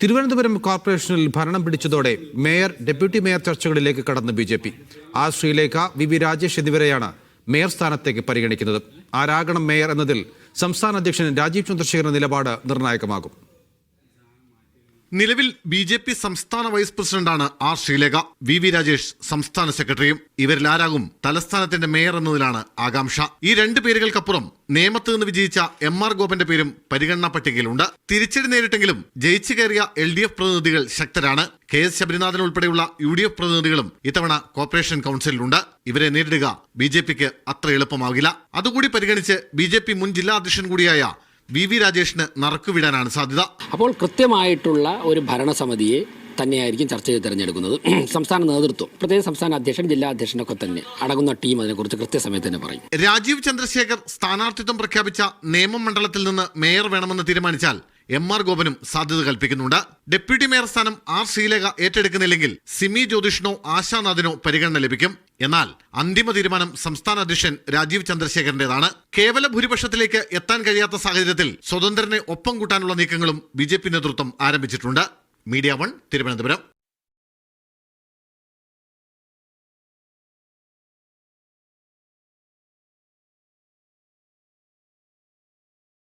തിരുവനന്തപുരം കോർപ്പറേഷനിൽ ഭരണം പിടിച്ചതോടെ മേയർ ഡെപ്യൂട്ടി മേയർ ചർച്ചകളിലേക്ക് കടന്ന് BJP. R Sreelekha, V Rajesh എന്നിവരെയാണ് മേയർ സ്ഥാനത്തേക്ക് പരിഗണിക്കുന്നത്. ആരാകണം മേയർ എന്നതിൽ സംസ്ഥാന അധ്യക്ഷൻ രാജീവ് ചന്ദ്രശേഖരന്റെ നിലപാട് നിർണായകമാകും. നിലവിൽ ബി.ജെ.പി. സംസ്ഥാന വൈസ് പ്രസിഡന്റാണ് ആർ ശ്രീലേഖ. വി രാജേഷ് സംസ്ഥാന സെക്രട്ടറിയും. ഇവരിൽ ആരാകും തലസ്ഥാനത്തിന്റെ മേയർ എന്നതിലാണ് ആകാംക്ഷ. ഈ രണ്ട് പേരുകൾക്കപ്പുറം നേമത്ത് നിന്ന് വിജയിച്ച എം.ആർ. ഗോപന്റെ പേരും പരിഗണനാ പട്ടികയിലുണ്ട്. തിരിച്ചടി നേരിട്ടെങ്കിലും ജയിച്ചു കയറിയ LDF പ്രതിനിധികൾ ശക്തരാണ്. KS ശബരിനാഥൻ ഉൾപ്പെടെയുള്ള UDF പ്രതിനിധികളും ഇത്തവണ കോർപ്പറേഷൻ കൌൺസിലിലുണ്ട്. ഇവരെ നേരിടുക ബി.ജെ.പിക്ക് അത്ര എളുപ്പമാകില്ല. അതുകൂടി പരിഗണിച്ച് ബി.ജെ.പി. മുൻ ജില്ലാ അധ്യക്ഷൻ കൂടിയായ വി രാജേഷിന് നറുക്കുവിടാനാണ് സാധ്യത. അപ്പോൾ കൃത്യമായിട്ടുള്ള ഒരു ഭരണസമിതിയെ തന്നെയായിരിക്കും ചർച്ച ചെയ്ത് തിരഞ്ഞെടുക്കുന്നത്. സംസ്ഥാന നേതൃത്വം, പ്രത്യേക സംസ്ഥാന അധ്യക്ഷൻ, ജില്ലാ അധ്യക്ഷനൊക്കെ തന്നെ അടങ്ങുന്ന ടീം അതിനെക്കുറിച്ച് കൃത്യസമയത്ത് തന്നെ പറയും. രാജീവ് ചന്ദ്രശേഖർ സ്ഥാനാർത്ഥിത്വം പ്രഖ്യാപിച്ച നേമം മണ്ഡലത്തിൽ നിന്ന് മേയർ വേണമെന്ന് തീരുമാനിച്ചാൽ എം.ആർ. ഗോപനും സാധ്യത കൽപ്പിക്കുന്നുണ്ട്. ഡെപ്യൂട്ടി മേയർ സ്ഥാനം ആർ ശ്രീലേഖ ഏറ്റെടുക്കുന്നില്ലെങ്കിൽ സിമി ജ്യോതിഷിനോ ആശാനാഥിനോ പരിഗണന ലഭിക്കും. എന്നാൽ അന്തിമ തീരുമാനം സംസ്ഥാന അധ്യക്ഷൻ രാജീവ് ചന്ദ്രശേഖരന്റേതാണ്. കേവല ഭൂരിപക്ഷത്തിലേക്ക് എത്താൻ കഴിയാത്ത സാഹചര്യത്തിൽ സ്വതന്ത്രനെ ഒപ്പം കൂട്ടാനുള്ള നീക്കങ്ങളും ബി.ജെ.പി. നേതൃത്വം ആരംഭിച്ചിട്ടുണ്ട്. മീഡിയ 1 തിരുവനന്തപുരം.